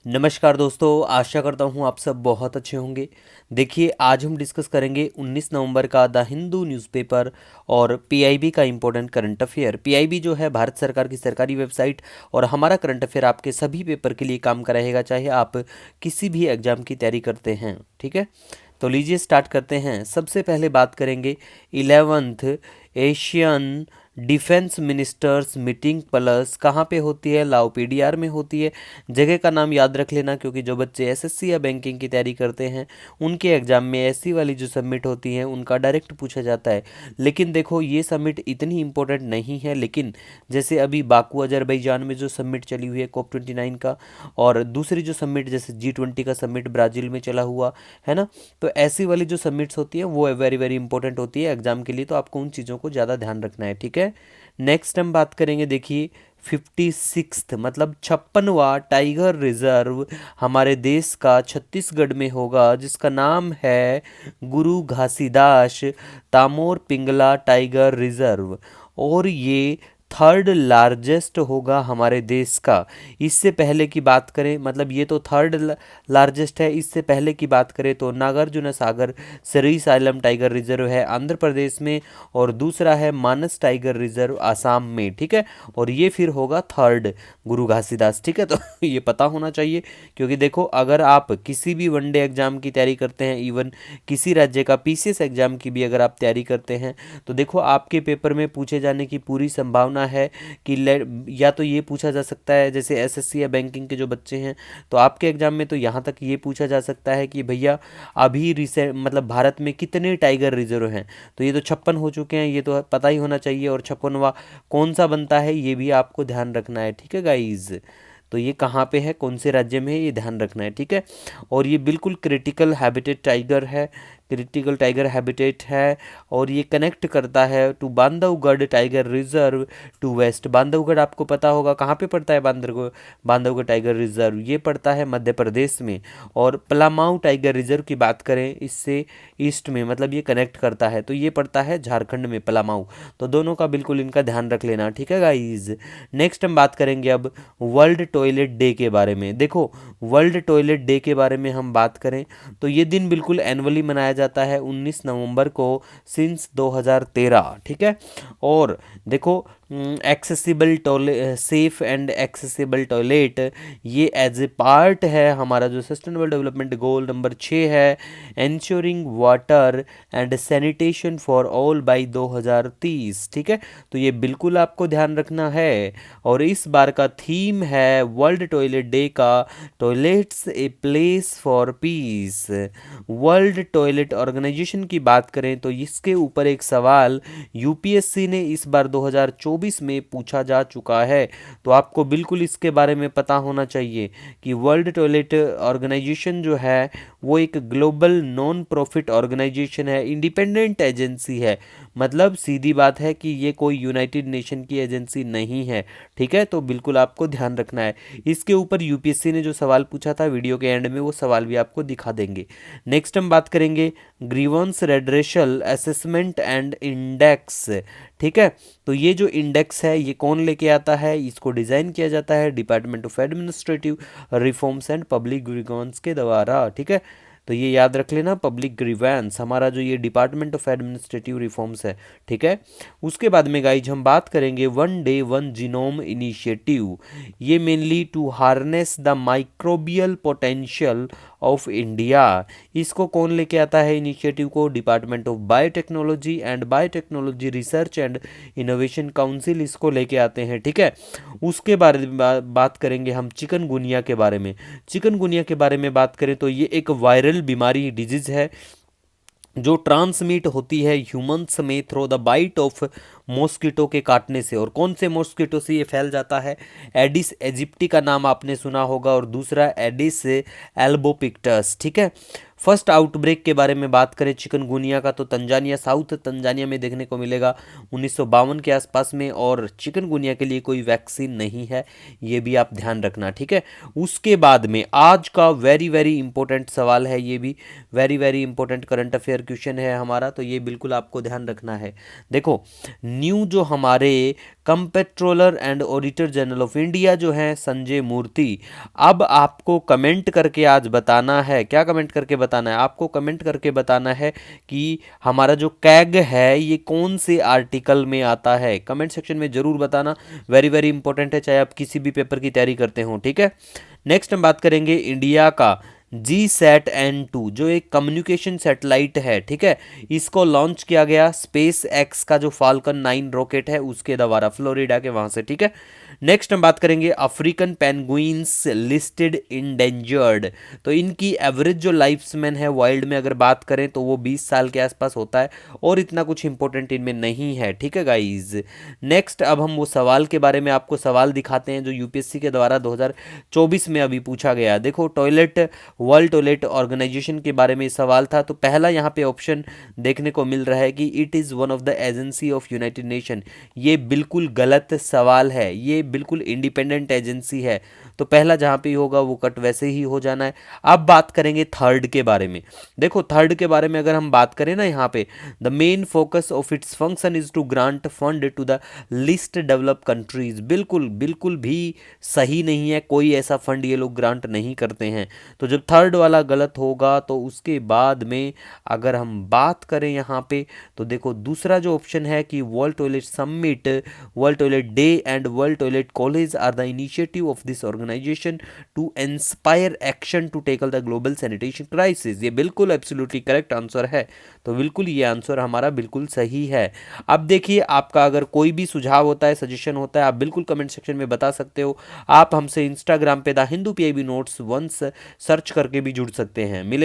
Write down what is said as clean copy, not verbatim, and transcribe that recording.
नमस्कार दोस्तों, आशा करता हूँ आप सब बहुत अच्छे होंगे। देखिए, आज हम डिस्कस करेंगे 19 नवंबर का द हिंदू न्यूज़पेपर और पीआईबी का इम्पोर्टेंट करंट अफेयर। पीआईबी जो है भारत सरकार की सरकारी वेबसाइट, और हमारा करंट अफेयर आपके सभी पेपर के लिए काम का रहेगा, चाहे आप किसी भी एग्जाम की तैयारी करते हैं। ठीक है, तो लीजिए स्टार्ट करते हैं। सबसे पहले बात करेंगे 11th Asian defence ministers meeting plus कहाँ पे होती है? लाओ पीडीआर में होती है। जगह का नाम याद रख लेना, क्योंकि जो बच्चे एसएससी या बैंकिंग की तैयारी करते हैं उनके एग्जाम में ऐसी वाली जो सबमिट होती हैं उनका डायरेक्ट पूछा जाता है। लेकिन देखो, ये सबमिट इतनी इंपॉर्टेंट नहीं है, लेकिन जैसे अभी बाकू अजरबैजान में जो सबमिट चली हुई है COP29 का, और दूसरी जो सबमिट जैसे G20 का सबमिट ब्राज़ील में चला हुआ है ना, तो ऐसी वाली जो सबमिट्स होती है वो वेरी वेरी इंपॉर्टेंट होती है एग्जाम के लिए, तो आपको उन चीज़ों को ज़्यादा ध्यान रखना है। ठीक है, नेक्स्ट हम बात करेंगे। देखिए, 56 मतलब 56वां टाइगर रिजर्व हमारे देश का छत्तीसगढ़ में होगा, जिसका नाम है गुरु घासीदास तामोर पिंगला टाइगर रिजर्व, और ये थर्ड लार्जेस्ट होगा हमारे देश का। इससे पहले की बात करें, मतलब ये तो थर्ड लार्जेस्ट है, इससे पहले की बात करें तो नागार्जुन सागर श्रीशैलम टाइगर रिजर्व है आंध्र प्रदेश में, और दूसरा है मानस टाइगर रिजर्व आसाम में। ठीक है, और ये फिर होगा थर्ड गुरु घासीदास। ठीक है, तो ये पता होना चाहिए, क्योंकि देखो, अगर आप किसी भी वनडे एग्जाम की तैयारी करते हैं, इवन किसी राज्य का पीसीएस एग्जाम की भी अगर आप तैयारी करते हैं, तो देखो आपके पेपर में पूछे जाने की पूरी संभावना है कि या तो ये पूछा जा सकता है, जैसे एसएससी या बैंकिंग के जो बच्चे हैं, तो आपके एग्जाम में तो यहाँ तक ये पूछा जा सकता है कि भैया अभी रिसेंट मतलब भारत में कितने टाइगर रिजर्व हैं। तो ये तो 56 हो चुके हैं, ये तो पता ही होना चाहिए, और 56वां कौन सा बनता है ये भी आपको ध्यान रखना है। ठीक है गाइज, तो ये कहाँ पे है, कौन से राज्य में है, ये ध्यान रखना है। ठीक है, और ये बिल्कुल क्रिटिकल हैबिटेट टाइगर है, क्रिटिकल टाइगर हैबिटेट है, और ये कनेक्ट करता है to Bandhavgarh tiger reserve to west. Bandhavgarh आपको पता होगा कहाँ पे पड़ता है। बांधवगढ़ टाइगर रिजर्व ये पड़ता है मध्य प्रदेश में, और पलामाऊ टाइगर रिजर्व की बात करें इससे ईस्ट में, मतलब ये कनेक्ट करता है, तो ये पड़ता है झारखंड में पलामाऊ। तो दोनों का बिल्कुल इनका ध्यान रख लेना। ठीक है गाइज, नेक्स्ट हम बात करेंगे अब वर्ल्ड टॉयलेट डे के बारे में। देखो, वर्ल्ड टॉयलेट डे के बारे में हम बात करें तो ये दिन बिल्कुल एनुअली मनाया जाता है 19 नवंबर को सिंस 2013। ठीक है, और देखो, accessible toilet, safe and accessible toilet, ये एज ए पार्ट है हमारा जो सस्टेनेबल डेवलपमेंट गोल नंबर 6 है, ensuring water and sanitation for all by 2030। ठीक है, तो ये बिल्कुल आपको ध्यान रखना है, और इस बार का थीम है वर्ल्ड टॉयलेट डे का toilets a place for peace. World toilet organisation की बात करें तो इसके ऊपर एक सवाल यूपीएससी ने इस बार 2024 में पूछा जा चुका है, तो आपको बिल्कुल इसके बारे में पता होना चाहिए कि वर्ल्ड टॉयलेट ऑर्गेनाइजेशन जो है वो एक ग्लोबल नॉन प्रॉफिट ऑर्गेनाइजेशन है, इंडिपेंडेंट एजेंसी है। मतलब सीधी बात है कि ये कोई यूनाइटेड नेशन की एजेंसी नहीं है। ठीक है, तो बिल्कुल आपको ध्यान रखना है। इसके ऊपर यूपीएससी ने जो सवाल पूछा था, वीडियो के एंड में वो सवाल भी आपको दिखा देंगे। नेक्स्ट हम बात करेंगे ग्रीवेंस रेड्रेशल असेसमेंट एंड इंडेक्स। ठीक है, तो ये जो इंडेक्स है ये कौन लेके आता है? इसको डिज़ाइन किया जाता है department of administrative reforms and public grievance के द्वारा। ठीक है, तो ये याद रख लेना, पब्लिक ग्रीवेंस हमारा जो ये डिपार्टमेंट ऑफ एडमिनिस्ट्रेटिव रिफॉर्म्स है। ठीक है, उसके बाद में गाइज हम बात करेंगे one day one genome initiative. ये mainly to harness the microbial potential of India. इसको कौन लेके आता है इनिशिएटिव को? Department of biotechnology and biotechnology research and innovation council इसको लेके आते हैं। ठीक है, उसके बारे में बात करेंगे हम चिकनगुनिया के बारे में। चिकनगुनिया के बारे में बात करें तो ये एक वायरल बीमारी डिजीज है जो ट्रांसमिट होती है ह्यूमंस में through the bite of mosquito के काटने से। और कौन से मॉस्किटो से ये फैल जाता है? एडिस एजिप्टी का नाम आपने सुना होगा, और दूसरा एडिस एल्बोपिक्टस। ठीक है, फर्स्ट आउटब्रेक के बारे में बात करें चिकनगुनिया का तो तंजानिया, साउथ तंजानिया में देखने को मिलेगा 1952 के आसपास में, और चिकनगुनिया के लिए कोई वैक्सीन नहीं है, ये भी आप ध्यान रखना। ठीक है, उसके बाद में आज का वेरी वेरी इंपॉर्टेंट सवाल है, ये भी very very important current affair question है हमारा, तो ये बिल्कुल आपको ध्यान रखना है। देखो, न्यू जो हमारे comptroller and auditor general of India जो हैं संजय मूर्ति। अब आपको कमेंट करके आज बताना है, क्या कमेंट करके बताना है, आपको कमेंट करके बताना है कि हमारा जो कैग है ये कौन से आर्टिकल में आता है। कमेंट सेक्शन में जरूर बताना, वेरी वेरी इंपॉर्टेंट है, चाहे आप किसी भी पेपर की तैयारी करते हो, ठीक है। नेक्स्ट हम बात करेंगे इंडिया का GSAT-N2 जो एक कम्युनिकेशन सैटेलाइट है, ठीक है। इसको लॉन्च किया गया स्पेस एक्स का जो फाल्कन 9 रॉकेट है उसके द्वारा, फ्लोरिडा के वहां से, ठीक है। नेक्स्ट हम बात करेंगे अफ्रीकन पेंगुइन्स लिस्टेड इंडेंजर्ड। तो इनकी एवरेज जो लाइफ स्पैन है वाइल्ड में अगर बात करें तो वो 20 साल के आसपास होता है और इतना कुछ इंपॉर्टेंट इनमें नहीं है, ठीक है गाइज। नेक्स्ट अब हम वो सवाल के बारे में आपको सवाल दिखाते हैं जो यूपीएससी के द्वारा 2024 में अभी पूछा गया। देखो टॉयलेट, वर्ल्ड टॉयलेट ऑर्गेनाइजेशन के बारे में सवाल था। तो पहला यहाँ पे ऑप्शन देखने को मिल रहा है कि it is one of the agency of United nation. ये बिल्कुल गलत सवाल है, ये बिल्कुल इंडिपेंडेंट एजेंसी है। तो पहला जहाँ पे होगा वो कट वैसे ही हो जाना है। अब बात करेंगे थर्ड के बारे में। देखो थर्ड के बारे में अगर हम बात करें ना, यहाँ पे the main focus of its function is to grant fund to the list develop countries. बिल्कुल बिल्कुल भी सही नहीं है, कोई ऐसा फंड ये लोग ग्रांट नहीं करते हैं। तो जब थर्ड वाला गलत होगा तो उसके बाद में अगर हम बात करें यहाँ पे तो देखो दूसरा जो ऑप्शन है कि world toilet summit, world toilet day and world toilet college are the initiative of this organisation to inspire action to tackle the global sanitation crisis. ये बिल्कुल एब्सोल्युटली करेक्ट आंसर है। तो बिल्कुल ये आंसर हमारा बिल्कुल सही है। अब देखिए आपका अगर कोई भी सुझाव होता है, सजेशन होता है, आप बिल्कुल कमेंट सेक्शन में बता सकते हो। आप हमसे इंस्टाग्राम पे the Hindu PIB notes once search करके भी जुड़ सकते हैं। मिले